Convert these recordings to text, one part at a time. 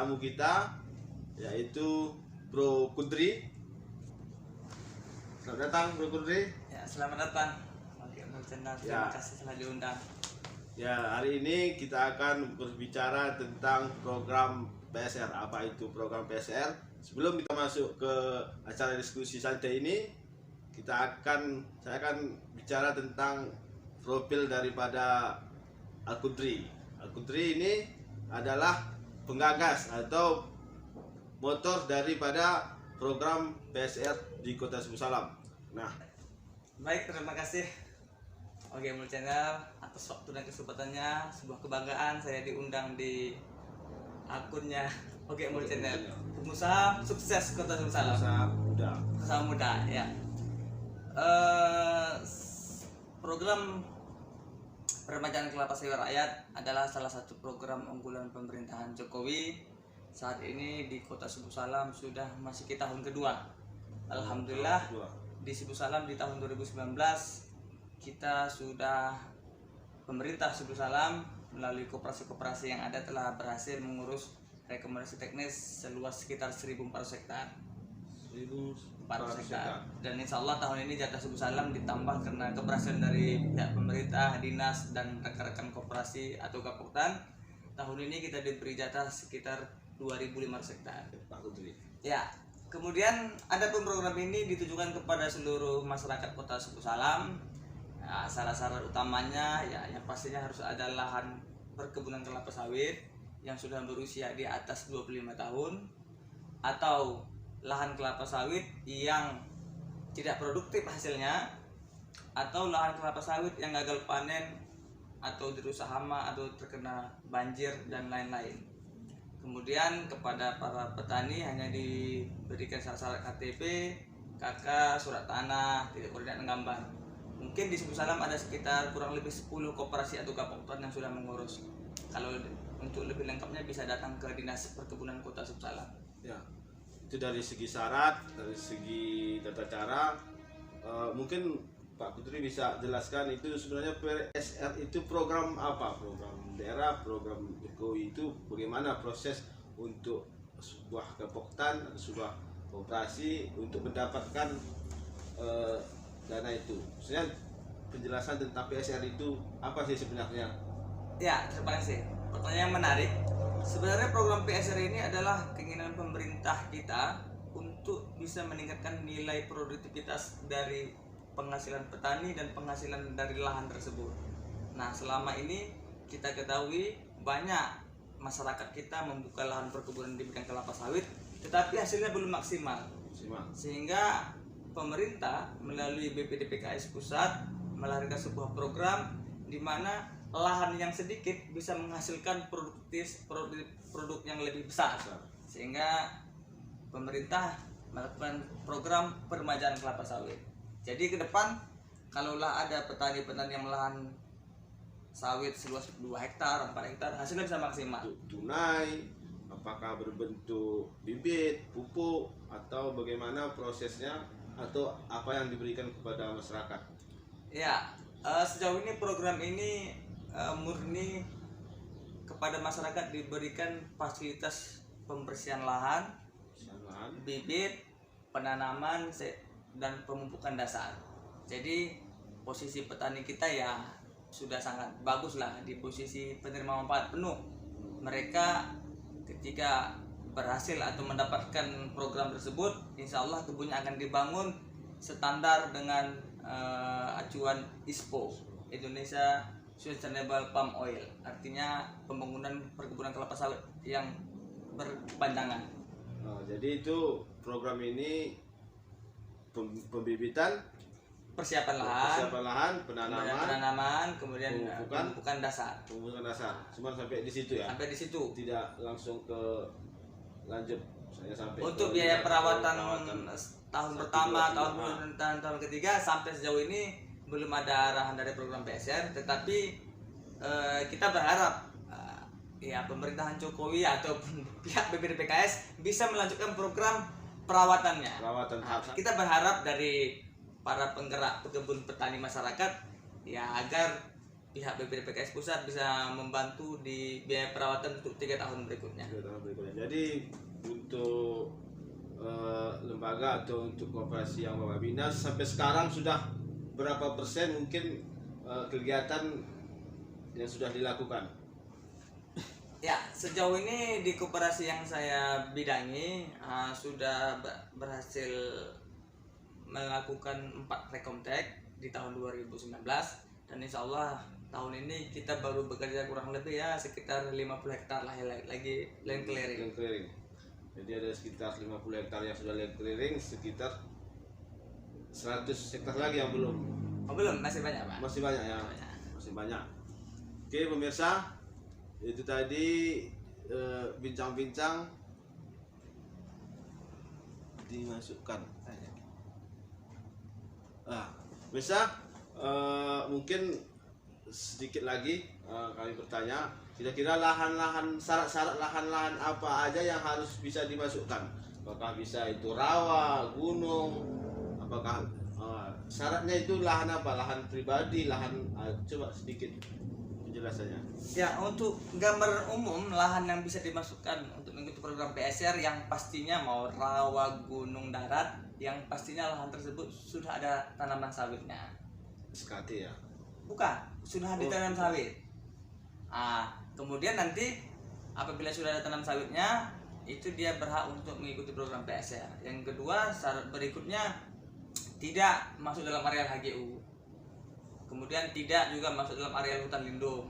tamu kita yaitu Bro Kudri. Selamat datang Bro Kudri. Ya, selamat datang. Oke, channel. Terima kasih telah diundang. Ya, hari ini kita akan berbicara tentang program PSR. Apa itu program PSR? Sebelum kita masuk ke acara diskusi santai ini, saya akan bicara tentang profil daripada Al-Kudri. Al-Kudri ini adalah penggagas atau motor daripada program PSR di Kota Subuh Salam. Nah, baik, terima kasih Oke Mul Channel atas waktu dan kesempatannya. Sebuah kebanggaan saya diundang di akunnya Oke Mul Channel. Pengusaha sukses Kota Subuh Salam. Pengusaha muda ya. Program Peremajaan Kelapa Sawit Rakyat adalah salah satu program unggulan pemerintahan Jokowi. Saat ini di Kota Subuh Salam sudah masuk ke tahun kedua. Alhamdulillah di Subuh Salam di tahun 2019 kita sudah, pemerintah Subuh Salam melalui koperasi-koperasi yang ada telah berhasil mengurus rekomendasi teknis seluas sekitar 1.400 hektar. 1.400 hektar. Dan insya Allah tahun ini jatah Subuh Salam ditambah karena keberhasilan dari pihak pemerintah, dinas, dan rekan-rekan koperasi atau Gapoktan. Tahun ini kita diberi jatah sekitar 2.500 hektar. Ya, kemudian ada pun program ini ditujukan kepada seluruh masyarakat Kota Subuh Salam. Nah, syarat-syarat utamanya ya yang pastinya harus ada lahan perkebunan kelapa sawit yang sudah berusia di atas 25 tahun atau lahan kelapa sawit yang tidak produktif hasilnya, atau lahan kelapa sawit yang gagal panen atau dirusak hama atau terkena banjir dan lain-lain. Kemudian kepada para petani hanya diberikan syarat KTP, KK, surat tanah, tidak koordinat gambar. Mungkin di Subuh Salam ada sekitar kurang lebih 10 koperasi atau Gapoktan yang sudah mengurus. Kalau untuk lebih lengkapnya bisa datang ke Dinas Perkebunan Kota Subuh Salam. Ya. Itu dari segi syarat, dari segi tata cara. Mungkin Pak Kudri bisa jelaskan itu sebenarnya PSR itu program apa? Program daerah, program Jokowi itu bagaimana proses untuk sebuah Gapoktan atau sebuah koperasi untuk mendapatkan dana itu? Maksudnya penjelasan tentang PSR itu apa sih sebenarnya? Ya, terima kasih. Pertanyaan yang menarik. Sebenarnya program PSR ini adalah keinginan pemerintah kita untuk bisa meningkatkan nilai produktivitas dari penghasilan petani dan penghasilan dari lahan tersebut. Nah, selama ini kita ketahui banyak masyarakat kita membuka lahan perkebunan di bidang kelapa sawit, tetapi hasilnya belum maksimal. Sehingga pemerintah melalui BPDPKS pusat melahirkan sebuah program di mana lahan yang sedikit bisa menghasilkan produk yang lebih besar, sehingga pemerintah melakukan program peremajaan kelapa sawit. Jadi ke depan kalaulah ada petani-petani yang lahan sawit seluas 2 hektar, 4 hektar, hasilnya bisa maksimal. Tunai, apakah berbentuk bibit, pupuk, atau bagaimana prosesnya, atau apa yang diberikan kepada masyarakat? Ya, sejauh ini program ini murni kepada masyarakat diberikan fasilitas pembersihan lahan, bibit, penanaman, dan pemupukan dasar. Jadi posisi petani kita ya sudah sangat bagus lah di posisi penerima manfaat penuh. Mereka ketika berhasil atau mendapatkan program tersebut, insya Allah kebunnya akan dibangun standar dengan acuan ISPO, Indonesia Sustainable Palm Oil, artinya pembangunan perkebunan kelapa sawit yang berkepanjangan. Jadi itu program ini pembibitan, persiapan lahan, penanaman, kemudian pemupukan dasar. Cuma sampai di situ ya. Sampai di situ. Tidak langsung ke lanjut. Saya sampai untuk biaya perawatan tahun pertama, tahun ketiga sampai sejauh ini belum ada arahan dari program PSR, tetapi kita berharap ya pemerintahan Jokowi ataupun pihak BPDPKS bisa melanjutkan program perawatannya. Kita berharap dari para penggerak pekebun petani masyarakat ya agar pihak BPDPKS pusat bisa membantu di biaya perawatan untuk 3 tahun berikutnya. 3 tahun berikutnya. Jadi untuk lembaga atau untuk koperasi yang Bapak bina sampai sekarang sudah berapa persen mungkin kegiatan yang sudah dilakukan? Ya, sejauh ini di koperasi yang saya bidangi sudah berhasil melakukan 4 rekomtek di tahun 2019, dan insya Allah tahun ini kita baru bekerja kurang lebih ya sekitar 50 hektar lah lagi land clearing. Jadi ada sekitar 50 hektar yang sudah land clearing, sekitar 100 hektar lagi yang belum. Oh belum, masih banyak Pak? Masih banyak ya? Masih banyak. Oke pemirsa, itu tadi bincang-bincang dimasukkan. Bisa mungkin sedikit lagi kami bertanya, kira-kira lahan-lahan, syarat-syarat lahan-lahan apa aja yang harus bisa dimasukkan? Apakah bisa itu rawa, gunung, apakah syaratnya itu lahan apa? Lahan pribadi, lahan coba sedikit penjelasannya. Ya, untuk gambar umum lahan yang bisa dimasukkan untuk mengikuti program PSR yang pastinya mau rawa, gunung, darat, yang pastinya lahan tersebut sudah ada tanaman sawitnya. SKT ya? Bukan, sudah ditanam sawit. Kemudian nanti apabila sudah ada tanam sawitnya, itu dia berhak untuk mengikuti program PSR. Yang kedua, syarat berikutnya tidak masuk dalam areal HGU. Kemudian tidak juga masuk dalam areal hutan lindung,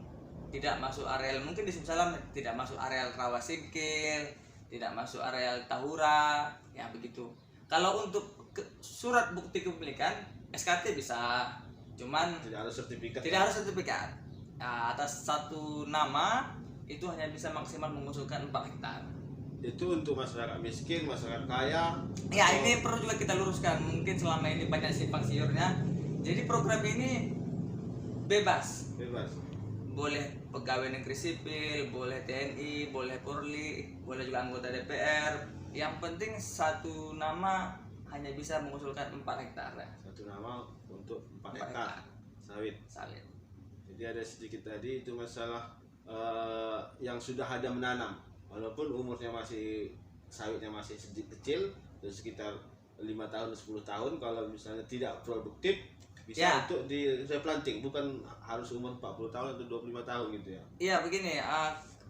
tidak masuk areal, mungkin di Simsalam tidak masuk areal rawa singkil, tidak masuk areal tahura, ya begitu. Kalau untuk surat bukti kepemilikan SKT bisa, cuman tidak harus sertifikat. Tidak harus sertifikat. Atas satu nama itu hanya bisa maksimal mengusulkan 4 hektar. Itu untuk masyarakat miskin, masyarakat kaya. Ya, ini perlu juga kita luruskan. Mungkin selama ini banyak simpang siurnya. Jadi program ini bebas. Boleh pegawai negeri sipil, boleh TNI, boleh Polri, boleh juga anggota DPR. Yang penting satu nama hanya bisa mengusulkan 4 hektar. Satu nama untuk 4 hektar sawit. Jadi ada sedikit tadi itu masalah yang sudah ada menanam, walaupun umurnya masih sawitnya masih kecil, sekitar 5 tahun 10 tahun. Kalau misalnya tidak produktif bisa untuk di replanting, bukan harus umur 40 tahun atau 25 tahun gitu ya. Iya begini,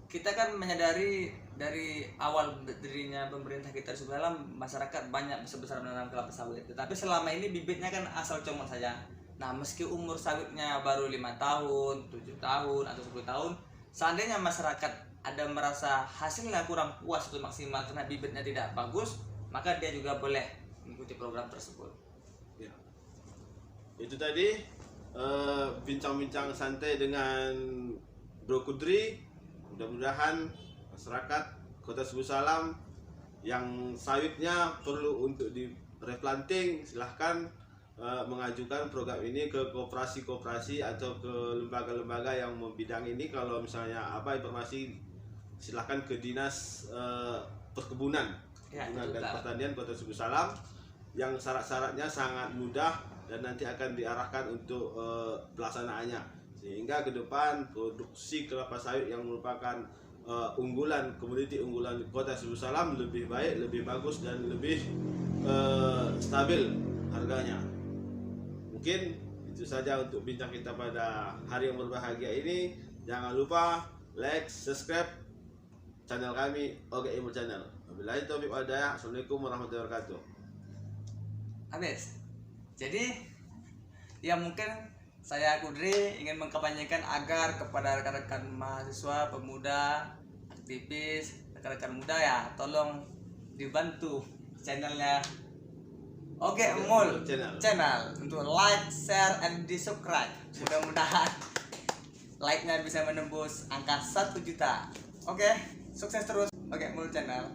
kita kan menyadari dari awal berdirinya pemerintah kita di Simsalam, masyarakat banyak besar menanam kelapa sawit. Tetapi selama ini bibitnya kan asal comot saja. Nah, meski umur sawitnya baru 5 tahun, 7 tahun atau 10 tahun, seandainya masyarakat ada merasa hasilnya kurang puas atau maksimal karena bibitnya tidak bagus, maka dia juga boleh mengikuti program tersebut. Ya. Itu tadi bincang-bincang santai dengan Bro Kudri. Mudah-mudahan masyarakat Kota Simsalam yang sawitnya perlu untuk di replanting, silahkan mengajukan program ini ke koperasi-koperasi atau ke lembaga-lembaga yang membidang ini. Kalau misalnya apa informasi, silahkan ke Dinas Perkebunan dan Pertanian Kota Simsalam, yang syarat-syaratnya sangat mudah dan nanti akan diarahkan untuk pelaksanaannya, sehingga ke depan produksi kelapa sawit yang merupakan unggulan, komoditi unggulan Kota Simsalam lebih baik, lebih bagus, dan lebih stabil harganya. Mungkin itu saja untuk bincang kita pada hari yang berbahagia ini. Jangan lupa like, subscribe channel kami, Oke Ilmu Channel. Wabillahi taufiq wal hidayah. Assalamualaikum warahmatullahi wabarakatuh. Habis. Jadi ya mungkin saya Kudri ingin mengkampanyekan agar kepada rekan-rekan mahasiswa, pemuda, aktivis, rekan-rekan muda ya, tolong dibantu channelnya Oke Mul channel untuk like, share, and subscribe. Mudah-mudahan like-nya bisa menembus angka 1 juta. Oke, sukses terus Oke Mul channel.